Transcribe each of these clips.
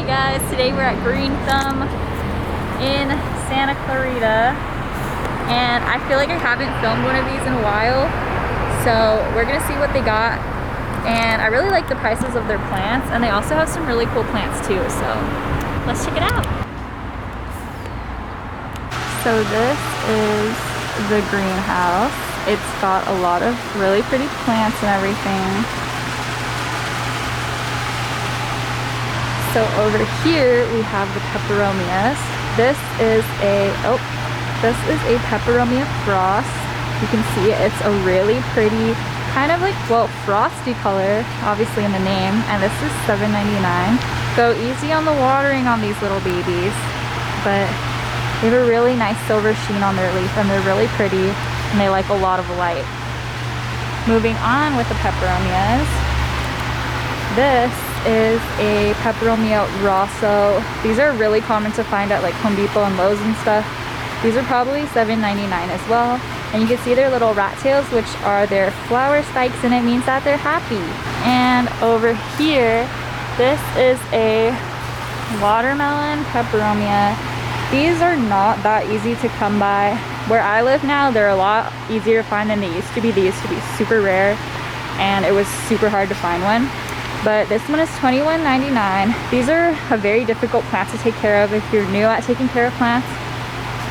Hi guys, today we're at Green Thumb in Santa Clarita, and I feel like I haven't filmed one of these in a while, so we're gonna see what they got. And I really like the prices of their plants, and they also have some really cool plants too, so let's check it out. So this is the greenhouse. It's got a lot of really pretty plants and everything. So over here we have the peperomias. This is a Peperomia Frost. You can see it's a really pretty kind of like, well, frosty color, obviously in the name, and this is $7.99. Go easy on the watering on these little babies, but they have a really nice silver sheen on their leaf, and they're really pretty, and they like a lot of light. Moving on with the peperomias, this is a Peperomia Rosso. These are really common to find at like Home Depot and Lowe's and stuff. These are probably $7.99 as well. And you can see their little rat tails, which are their flower spikes, and it means that they're happy. And over here, this is a watermelon peperomia. These are not that easy to come by. Where I live now, they're a lot easier to find than they used to be. They used to be super rare, and it was super hard to find one. But this one is $21.99. These are a very difficult plant to take care of if you're new at taking care of plants.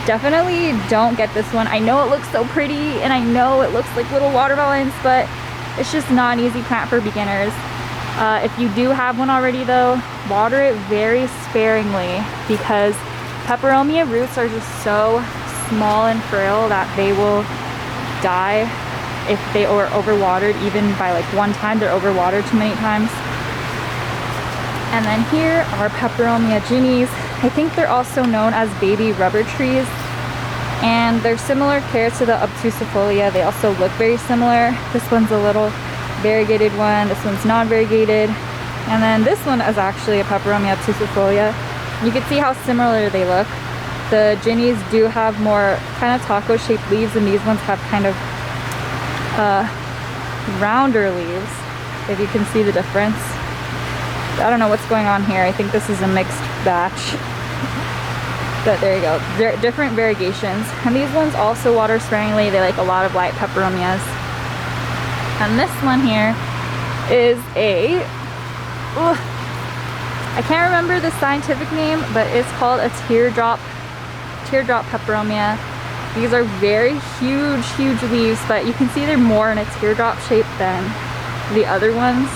Definitely don't get this one. I know it looks so pretty, and I know it looks like little watermelons, but it's just not an easy plant for beginners. If you do have one already though, water it very sparingly, because peperomia roots are just so small and frail that they will die if they are overwatered. Even by like one time, they're overwatered too many times. And then here are Peperomia Ginnies. I think they're also known as baby rubber trees, and they're similar care to the obtusifolia. They also look very similar. This one's a little variegated one, this one's non-variegated, and then this one is actually a Peperomia obtusifolia. You can see how similar they look. The Ginnies do have more kind of taco shaped leaves, and these ones have kind of rounder leaves, if you can see the difference. I don't know what's going on here. I think this is a mixed batch. But there you go. They're different variegations. And these ones also water sparingly. They like a lot of light peperomias. And this one here is a... I can't remember the scientific name, but it's called a teardrop peperomia. These are very huge leaves, but you can see they're more in a teardrop shape than the other ones.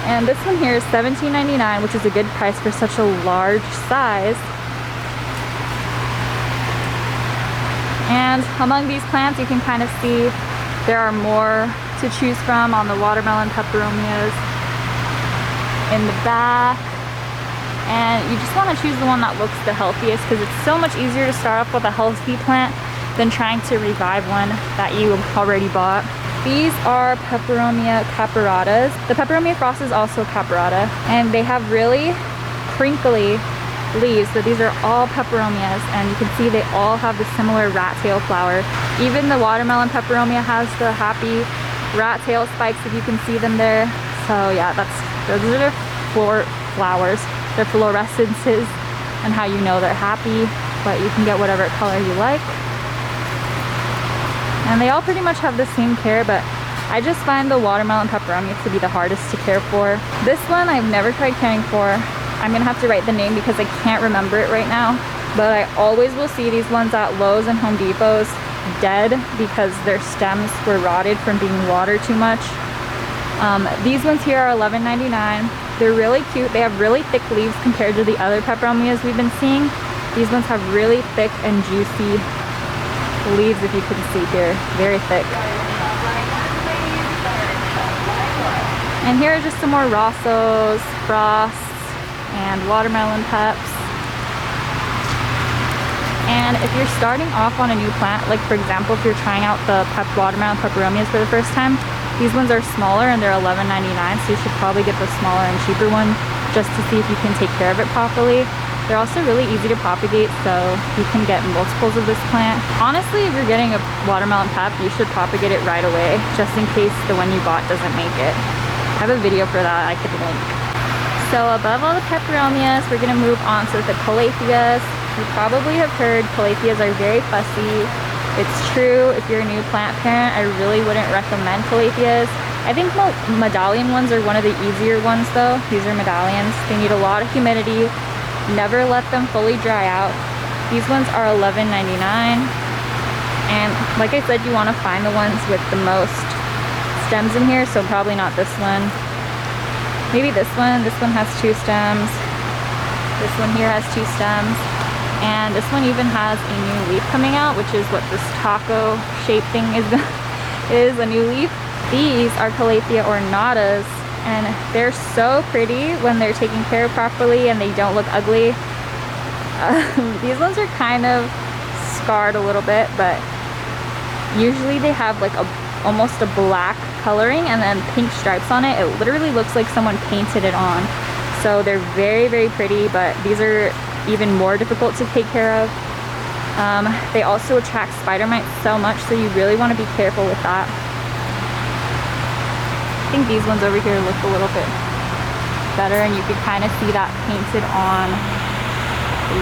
And this one here is $17.99, which is a good price for such a large size. And among these plants, you can kind of see there are more to choose from on the watermelon peperomias in the back. And you just want to choose the one that looks the healthiest, because it's so much easier to start off with a healthy plant than trying to revive one that you already bought. These are Peperomia caperatas. The Peperomia Frost is also caperata, and they have really crinkly leaves. So these are all peperomias, and you can see they all have the similar rat tail flower. Even the watermelon peperomia has the happy rat tail spikes, if you can see them there. So yeah, those are their flowers, their fluorescences, and how you know they're happy. But you can get whatever color you like. And they all pretty much have the same care, but I just find the watermelon peperomia to be the hardest to care for. This one I've never tried caring for. I'm gonna have to write the name because I can't remember it right now. But I always will see these ones at Lowe's and Home Depot's dead because their stems were rotted from being watered too much. These ones here are $11.99. They're really cute. They have really thick leaves compared to the other peperomias we've been seeing. These ones have really thick and juicy leaves, if you can see here, very thick. And here are just some more Rossos, Frosts, and watermelon peps. And if you're starting off on a new plant, like for example, if you're trying out the watermelon peperomias for the first time, these ones are smaller and they're $11.99, so you should probably get the smaller and cheaper one just to see if you can take care of it properly. They're also really easy to propagate, so you can get multiples of this plant. Honestly, if you're getting a watermelon pep, you should propagate it right away, just in case the one you bought doesn't make it. I have a video for that I could link. So above all the peperomias, we're gonna move on to the calatheas. You probably have heard calatheas are very fussy. It's true. If you're a new plant parent, I really wouldn't recommend calatheas. I think medallion ones are one of the easier ones though. These are medallions. They need a lot of humidity. Never let them fully dry out. These ones are $11.99. And like I said, you want to find the ones with the most stems in here, so probably not this one. Maybe this one. This one has 2 stems. This one here has 2 stems. And this one even has a new leaf coming out, which is what this taco shape thing is a new leaf. These are Calathea ornatas, and they're so pretty when they're taken care of properly and they don't look ugly. These ones are kind of scarred a little bit, but usually they have like almost a black coloring and then pink stripes on it. It literally looks like someone painted it on. So they're very, very pretty, but these are even more difficult to take care of. They also attract spider mites so much, so you really want to be careful with that. I think these ones over here look a little bit better, and you can kind of see that painted on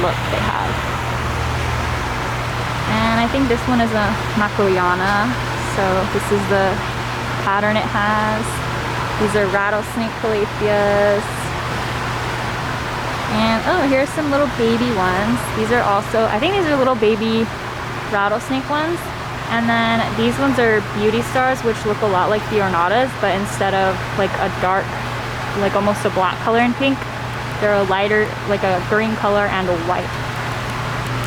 look they have. And I think this one is a makoyana, so this is the pattern it has. These are rattlesnake calatheas. And oh, here's some little baby ones. These are also, I think these are little baby rattlesnake ones. And then these ones are beauty stars, which look a lot like the ornatas, but instead of like a dark, like almost a black color in pink, they're a lighter, like a green color and a white.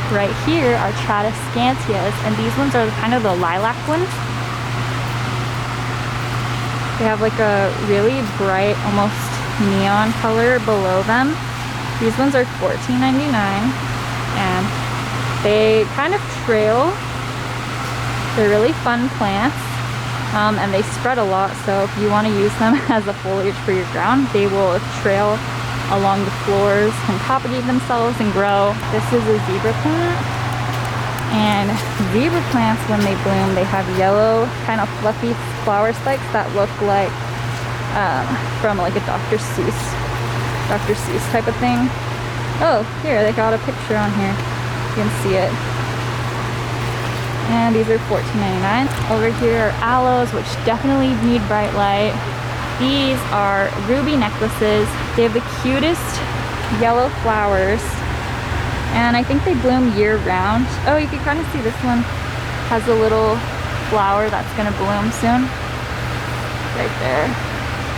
Right here are Tradescantias, and these ones are kind of the lilac ones. They have like a really bright, almost neon color below them. These ones are $14.99, and they kind of trail. They're really fun plants, and they spread a lot, so if you want to use them as a foliage for your ground, they will trail along the floors and propagate themselves and grow. This is a zebra plant, and zebra plants, when they bloom, they have yellow, kind of fluffy flower spikes that look like from like a Dr. Seuss type of thing. Oh, here, they got a picture on here. You can see it. And these are $14.99. Over here are aloes, which definitely need bright light. These are ruby necklaces. They have the cutest yellow flowers, and I think they bloom year round. Oh, you can kind of see this one has a little flower that's gonna bloom soon. Right there.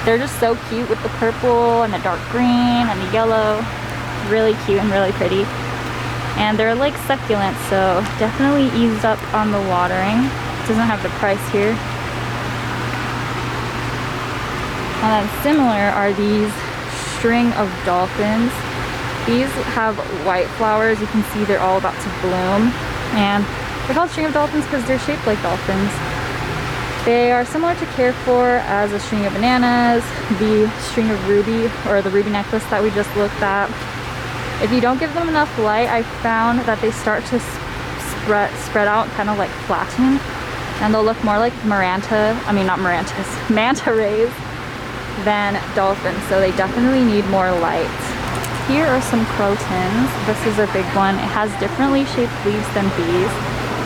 They're just so cute with the purple and the dark green and the yellow. Really cute and really pretty. And they're like succulents, so definitely ease up on the watering. It doesn't have the price here. And then similar are these string of dolphins. These have white flowers. You can see they're all about to bloom. And they're called string of dolphins because they're shaped like dolphins. They are similar to care for as a string of bananas, the string of ruby, or the ruby necklace that we just looked at. If you don't give them enough light, I found that they start to spread out, kind of like flatten, and they'll look more like manta rays than dolphins, so they definitely need more light. Here are some crotons. This is a big one. It has differently shaped leaves than these.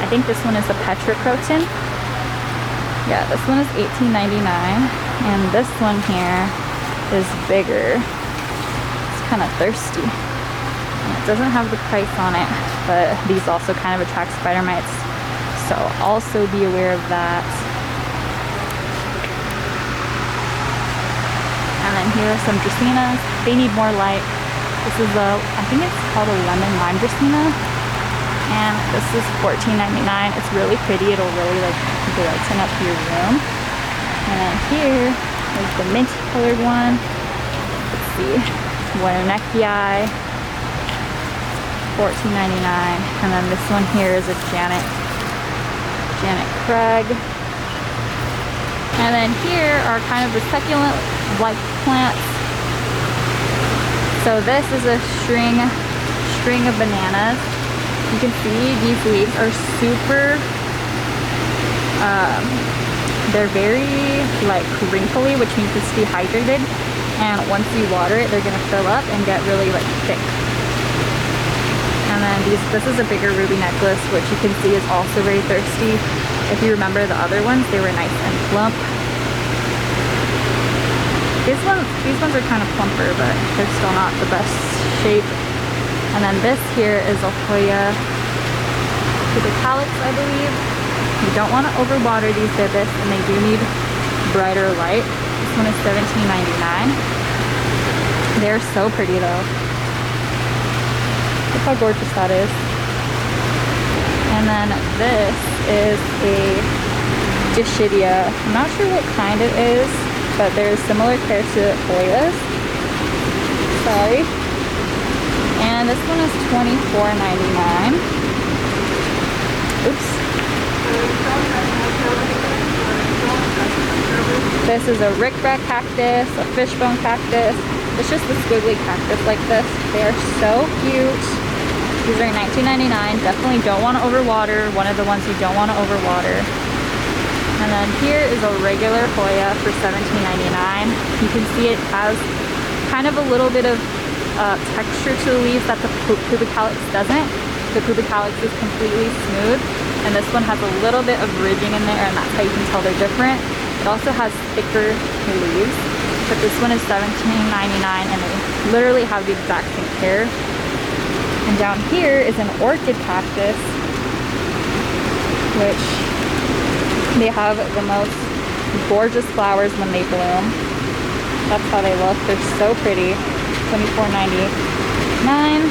I think this one is a Petra Croton. Yeah, this one is $18.99, and this one here is bigger. It's kind of thirsty. It doesn't have the price on it, but these also kind of attract spider mites, so also be aware of that. And then here are some Dracaenas. They need more light. This is I think it's called a lemon lime Dracaena, and this is $14.99. It's really pretty. It'll really like brighten up your room. And then here is the mint colored one. Let's see, warneckii. $14.99, and then this one here is a Janet Craig. And then here are kind of the succulent-like plants. So this is a string of bananas. You can see these leaves are super, they're very like wrinkly, which means it's dehydrated. and once you water it, they're gonna fill up and get really like thick. And then this is a bigger ruby necklace, which you can see is also very thirsty. If you remember the other ones, they were nice and plump. These ones are kind of plumper, but they're still not the best shape. And then this here is a Hoya pubicalyx, I believe. You don't want to overwater these bibis, and they do need brighter light. This one is $17.99. They're so pretty though. Look how gorgeous that is. And then this is a Dischidia. I'm not sure what kind it is, but there's similar care to Hoyas. Sorry. And this one is $24.99. Oops. This is a Rickbrack cactus, a Fishbone Cactus. It's just a squiggly cactus like this. They are so cute. These are $19.99. Definitely don't want to overwater. One of the ones you don't want to overwater. And then here is a regular Hoya for $17.99. You can see it has kind of a little bit of texture to the leaves that the pubicalyx doesn't. The pubicalyx is completely smooth, and this one has a little bit of ridging in there, and that's how you can tell they're different. It also has thicker leaves, but this one is $17.99, and they literally have the exact same care. And down here is an orchid cactus, which they have the most gorgeous flowers when they bloom. That's how they look. They're so pretty. $24.99.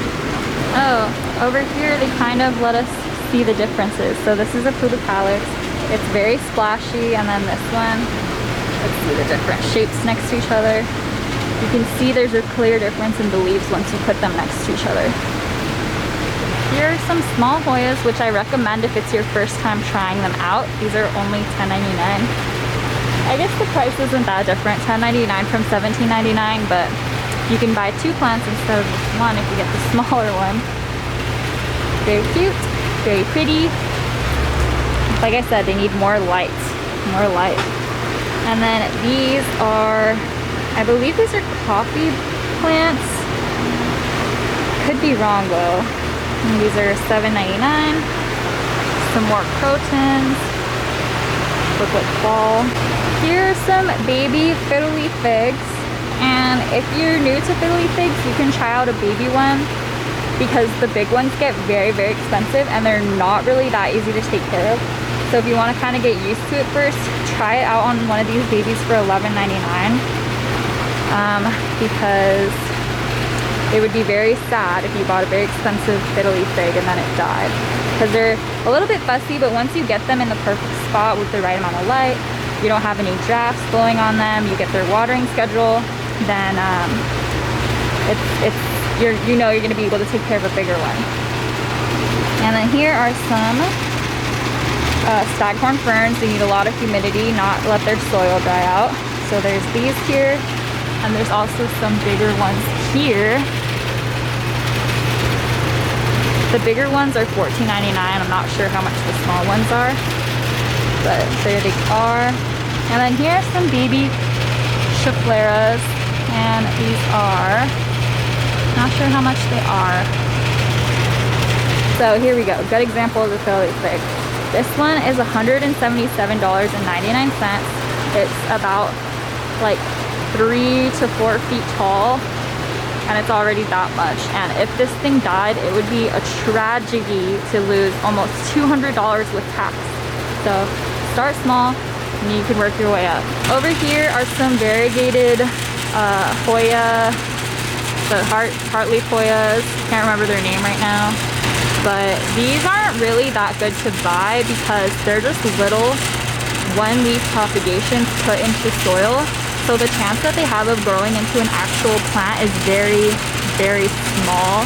Oh, over here they kind of let us see the differences. So this is a pubicalyx. It's very splashy, and then this one, let's see the different shapes next to each other. You can see there's a clear difference in the leaves once you put them next to each other. Here are some small Hoyas, which I recommend if it's your first time trying them out. These are only $10.99. I guess the price isn't that different, $10.99 from $17.99, but you can buy 2 plants instead of one if you get the smaller one. Very cute, very pretty. Like I said, they need more light, more light. And then these are, I believe these are coffee plants. Could be wrong though. And these are $7.99. Some more crotons. Look like fall. Here are some baby Fiddle Leaf Figs. And if you're new to Fiddle Leaf Figs, you can try out a baby one, because the big ones get very, very expensive and they're not really that easy to take care of. So if you want to kind of get used to it first, try it out on one of these babies for $11.99. Because it would be very sad if you bought a very expensive Fiddle Leaf Fig and then it died. Because they're a little bit fussy, but once you get them in the perfect spot with the right amount of light, you don't have any drafts blowing on them, you get their watering schedule, then you know you're going to be able to take care of a bigger one. And then here are some Staghorn Ferns. They need a lot of humidity, not let their soil dry out. So there's these here, and there's also some bigger ones here. The bigger ones are $14.99. I'm not sure how much the small ones are, but there they are. And then here are some baby Scheffleras, and these are, not sure how much they are. So here we go, good example of the Fiddle Leaf Fig. This one is $177.99. It's about like 3 to 4 feet tall, and it's already that much. And if this thing died, it would be a tragedy to lose almost $200 with tax. So start small, and you can work your way up. Over here are some variegated Hoya, the heartleaf Hoyas. Can't remember their name right now. But these aren't really that good to buy because they're just little one-leaf propagations put into soil. So the chance that they have of growing into an actual plant is very, very small.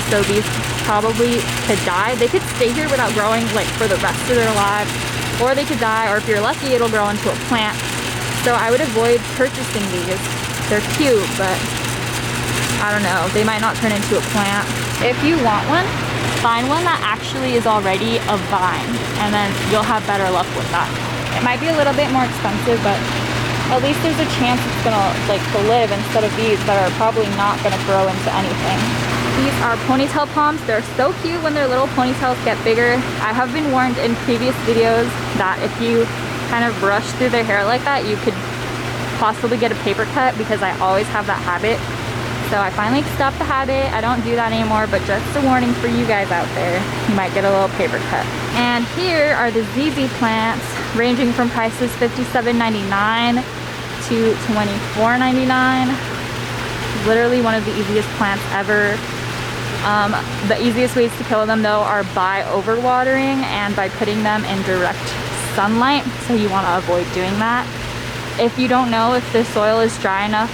So these probably could die. They could stay here without growing like for the rest of their lives, or they could die, or if you're lucky, it'll grow into a plant. So I would avoid purchasing these. They're cute, but I don't know, they might not turn into a plant. If you want one, find one that actually is already a vine, and then you'll have better luck with that. It might be a little bit more expensive, but At least there's a chance it's gonna like to live instead of these that are probably not gonna grow into anything. These are ponytail palms. They're so cute when their little ponytails get bigger. I have been warned in previous videos that if you kind of brush through their hair like that, you could possibly get a paper cut, because I always have that habit. So I finally stopped the habit. I don't do that anymore, but just a warning for you guys out there. You might get a little paper cut. And here are the ZZ plants, ranging from prices $57.99 to $24.99. Literally one of the easiest plants ever. The easiest ways to kill them though are by overwatering and by putting them in direct sunlight, so you want to avoid doing that. If you don't know if the soil is dry enough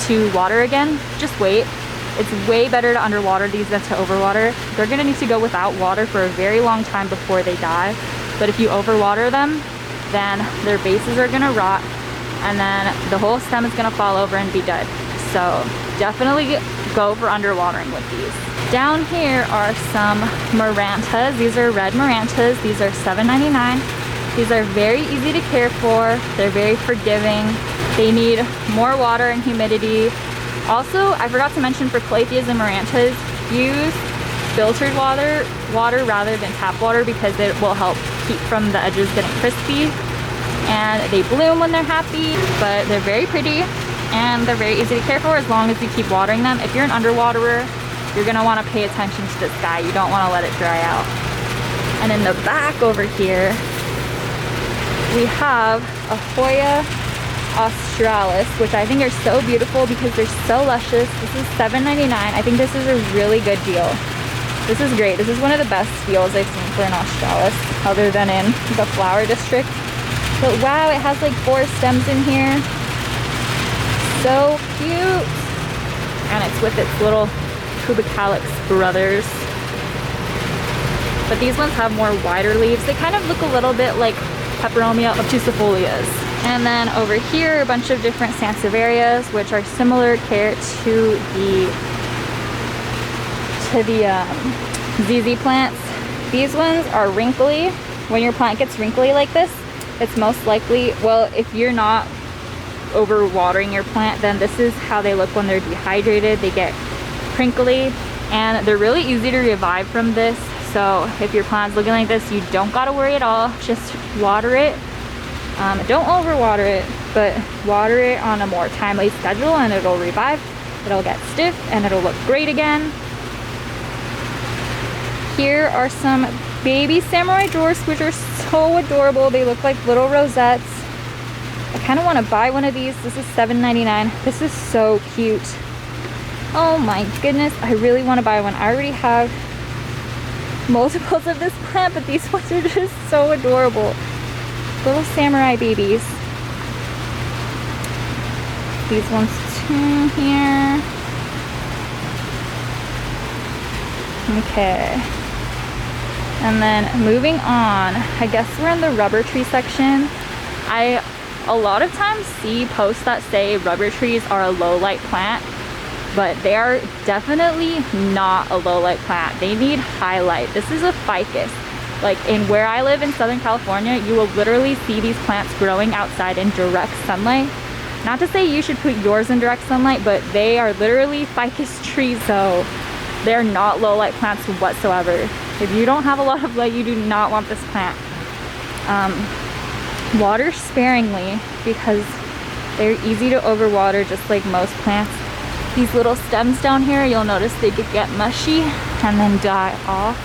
to water again, just wait. It's way better to underwater these than to overwater. They're gonna need to go without water for a very long time before they die, but if you overwater them, then their bases are gonna rot, and then the whole stem is gonna fall over and be dead. So definitely go for underwatering with these. Down here are some marantas. These are red marantas. These are $7.99. These are very easy to care for. They're very forgiving. They need more water and humidity. Also, I forgot to mention, for calatheas and marantas, use filtered water rather than tap water, because it will help keep from the edges getting crispy. And they bloom when they're happy, but they're very pretty and they're very easy to care for as long as you keep watering them. If you're an underwaterer, you're gonna wanna pay attention to this guy. You don't wanna let it dry out. And in the back over here, we have a Hoya australis, which I think are so beautiful because they're so luscious. This is $7.99. I think this is a really good deal. This is great. This is one of the best deals I've seen for an australis, other than in the flower district. But wow, it has like 4 stems in here. So cute. And it's with its little pubicalyx brothers. But these ones have more wider leaves. They kind of look a little bit like Peperomia obtusifolias. And then over here, a bunch of different sansevierias, which are similar care to the ZZ plants. These ones are wrinkly. When your plant gets wrinkly like this, it's most likely, well, if you're not overwatering your plant, then this is how they look when they're dehydrated. They get crinkly, and they're really easy to revive from this. So if your plant's looking like this, you don't gotta worry at all. Just water it. Don't overwater it, but water it on a more timely schedule and it'll revive. It'll get stiff and it'll look great again. Here are some baby samurai dwarfs, which are so adorable. They look like little rosettes. I kind of want to buy one of these. This is $7.99. This is so cute. Oh my goodness, I really want to buy one. I already have multiples of this plant, but these ones are just so adorable. Little samurai babies. These ones too here. Okay. And then moving on, I guess we're in the rubber tree section. I a lot of times see posts that say rubber trees are a low light plant, but they are definitely not a low light plant. They need high light. This is a ficus. Like in where I live in Southern California, you will literally see these plants growing outside in direct sunlight. Not to say you should put yours in direct sunlight, but they are literally ficus trees, so they're not low light plants whatsoever. If you don't have a lot of light, you do not want this plant. Water sparingly, because they're easy to overwater just like most plants. These little stems down here, you'll notice they could get mushy and then die off.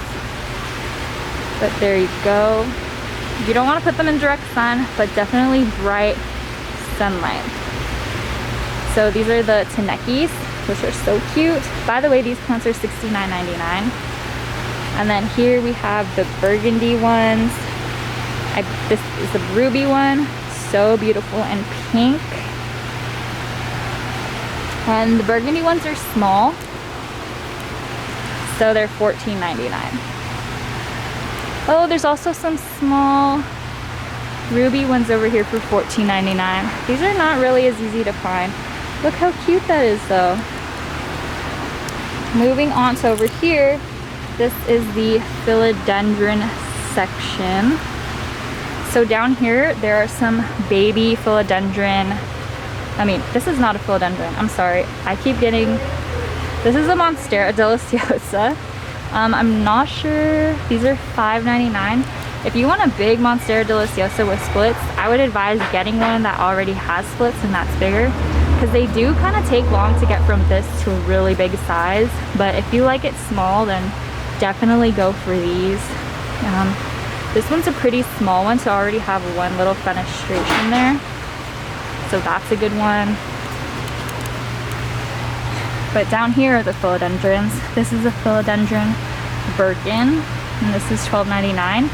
But there you go. You don't want to put them in direct sun, but definitely bright sunlight. So these are the tanekkis, which are so cute. By the way, these plants are $69.99. And then here we have the burgundy ones. This is the ruby one, so beautiful and pink. And the burgundy ones are small, so they're $14.99. Oh, there's also some small ruby ones over here for $14.99. These are not really as easy to find. Look how cute that is though. Moving on to over here, this is the philodendron section. So down here, there are some baby philodendron. I mean, this is not a philodendron, I'm sorry. I keep getting, this is a Monstera deliciosa. I'm not sure, these are $5.99. If you want a big Monstera deliciosa with splits, I would advise getting one that already has splits and that's bigger, because they do kind of take long to get from this to a really big size. But if you like it small, then definitely go for these. This one's a pretty small one, so I already have one little fenestration there. So that's a good one. But down here are the philodendrons. This is a philodendron Birkin, and this is $12.99.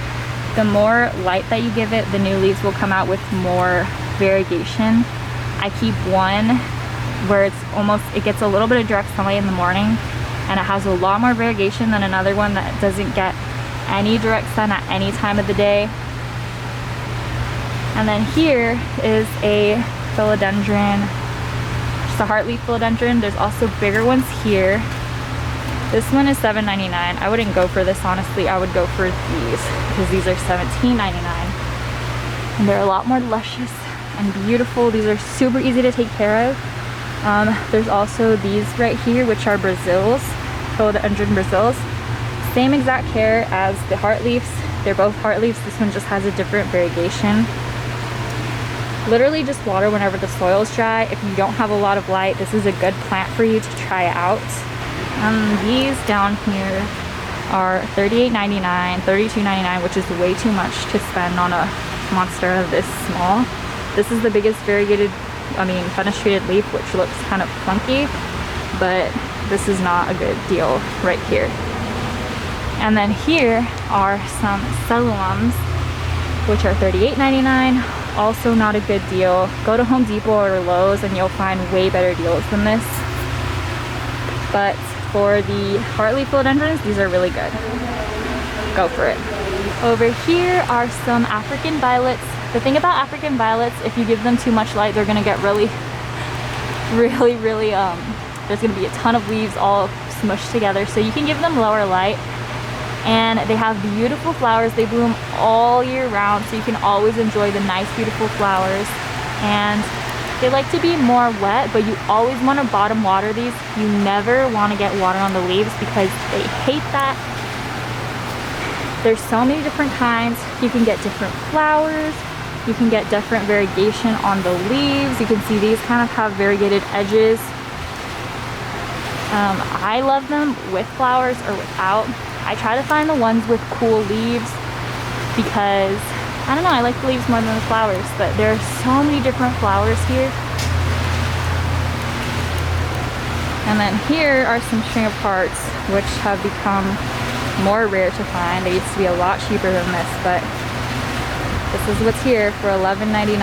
The more light that you give it, the new leaves will come out with more variegation. I keep one where it gets a little bit of direct sunlight in the morning, and it has a lot more variegation than another one that doesn't get any direct sun at any time of the day. And then here is a philodendron, just a heartleaf philodendron. There's also bigger ones here. This one is $7.99. I wouldn't go for this, honestly. I would go for these, because these are $17.99. And they're a lot more luscious and beautiful. These are super easy to take care of. There's also these right here, which are Brazils, philodendron Brazils. Same exact care as the heartleaves. They're both heartleaves. This one just has a different variegation. Literally just water whenever the soil is dry. If you don't have a lot of light, this is a good plant for you to try out. These down here are $38.99, $32.99, which is way too much to spend on a Monstera this small. This is the biggest variegated, fenestrated leaf, which looks kind of funky, but this is not a good deal right here. And then here are some cellulums, which are $38.99. Also not a good deal. Go to Home Depot or Lowe's and you'll find way better deals than this. But for the heartleaf philodendrons, these are really good. Go for it. Over here are some African violets. The thing about African violets, if you give them too much light, they're gonna get really, there's gonna be a ton of leaves all smushed together. So you can give them lower light. And they have beautiful flowers. They bloom all year round, so you can always enjoy the nice, beautiful flowers. And they like to be more wet, but you always want to bottom water these. You never want to get water on the leaves because they hate that. There's so many different kinds. You can get different flowers. You can get different variegation on the leaves. You can see these kind of have variegated edges. I love them with flowers or without. I try to find the ones with cool leaves because, I don't know, I like the leaves more than the flowers, but there are so many different flowers here. And then here are some string of hearts, which have become more rare to find. They used to be a lot cheaper than this, but this is what's here for $11.99.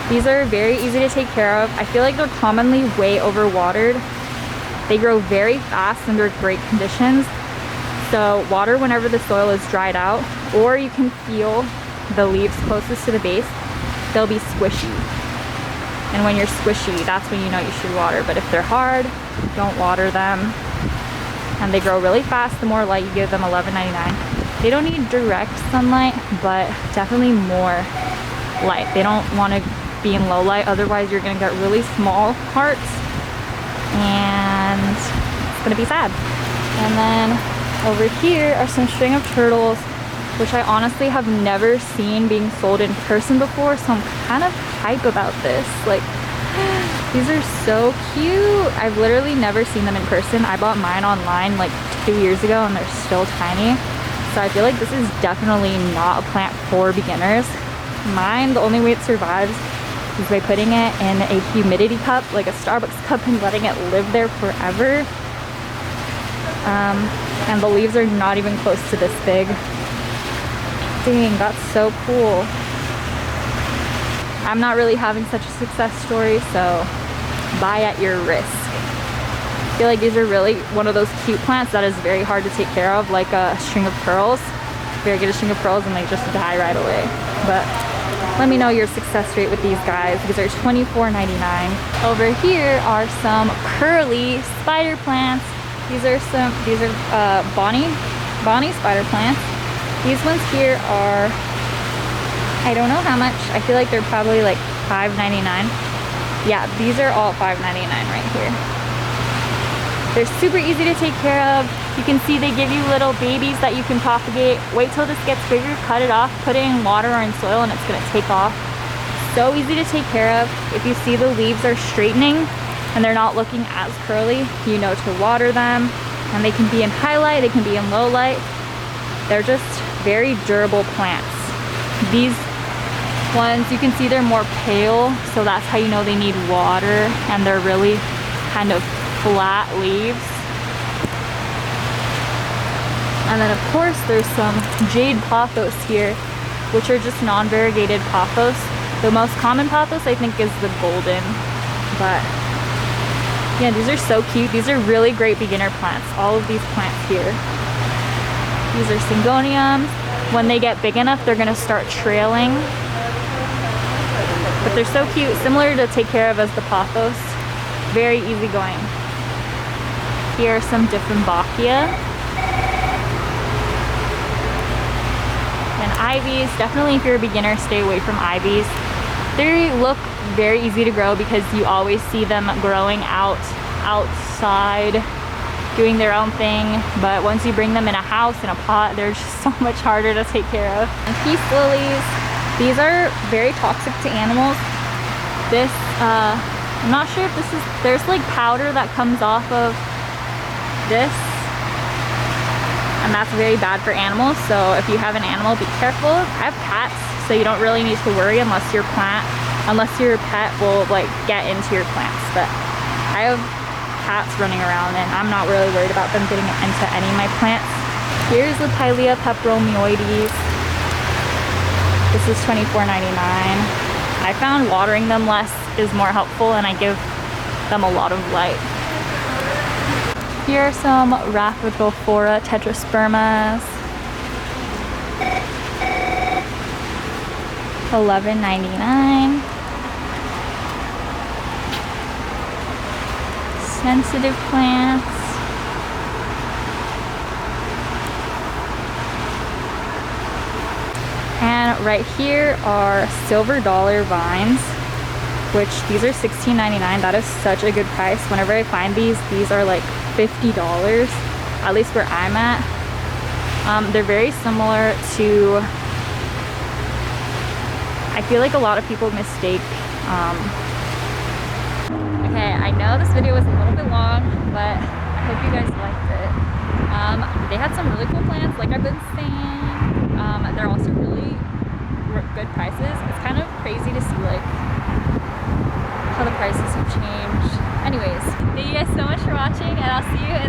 These are very easy to take care of. I feel like they're commonly way overwatered. They grow very fast under great conditions. So water whenever the soil is dried out, or you can feel the leaves closest to the base, they'll be squishy. And when you're squishy, that's when you know you should water. But if they're hard, don't water them. And they grow really fast the more light you give them, $11.99. They don't need direct sunlight, but definitely more light. They don't want to be in low light, otherwise you're gonna get really small hearts and it's gonna be sad. And then over here are some string of turtles, which I honestly have never seen being sold in person before, so I'm kind of hype about this. Like, these are so cute. I've literally never seen them in person. I bought mine online like 2 years ago and they're still tiny. So I feel like this is definitely not a plant for beginners. Mine, the only way it survives is by putting it in a humidity cup, like a Starbucks cup, and letting it live there forever. And the leaves are not even close to this big. Dang, that's so cool. I'm not really having such a success story, so buy at your risk. I feel like these are really one of those cute plants that is very hard to take care of, like a string of pearls. Variegated string of pearls, and they just die right away. But let me know your success rate with these guys. These are $24.99. Over here are some curly spider plants. These are Bonnie spider plants. These ones here are I don't know how much. I feel like they're probably like $5.99. Yeah, these are all $5.99 right here. They're super easy to take care of. You can see they give you little babies that you can propagate. Wait till this gets bigger, cut it off, put it in water or in soil, and it's gonna take off. So easy to take care of. If you see the leaves are straightening and they're not looking as curly, you know to water them. And they can be in highlight, they can be in low light. They're just very durable plants. These ones, you can see they're more pale, so that's how you know they need water, and they're really kind of flat leaves. And then of course there's some jade pothos here, which are just non-variegated pothos. The most common pothos I think is the golden, but yeah, these are so cute. These are really great beginner plants, all of these plants here. These are syngoniums. When they get big enough, they're gonna start trailing. But they're so cute, similar to take care of as the pothos. Very easygoing. Here are some Dieffenbachia. And ivies. Definitely if you're a beginner, stay away from ivies. They look very easy to grow because you always see them growing outside, doing their own thing. But once you bring them in a house, in a pot, they're just so much harder to take care of. And peace lilies. These are very toxic to animals. This, I'm not sure if this is, there's like powder that comes off of this, and that's very bad for animals. So if you have an animal, be careful. I have cats, so you don't really need to worry unless your pet will like get into your plants. But I have cats running around and I'm not really worried about them getting into any of my plants. Here's the Pilea peperomioides. This is $24.99. I found watering them less is more helpful, and I give them a lot of light. Here are some Rhaphidophora tetraspermas. $11.99. Sensitive plants. And right here are silver dollar vines, which these are $16.99. That is such a good price. Whenever I find these are like $50, at least where I'm at. They're very similar to, I feel like a lot of people mistake, okay, I know this video was a little bit long, but I hope you guys liked it. They had some really cool plants, like I've been saying. They're also really good prices. It's kind of crazy to see like how the prices have changed. Anyways, thank you guys so much for watching, and I'll see you in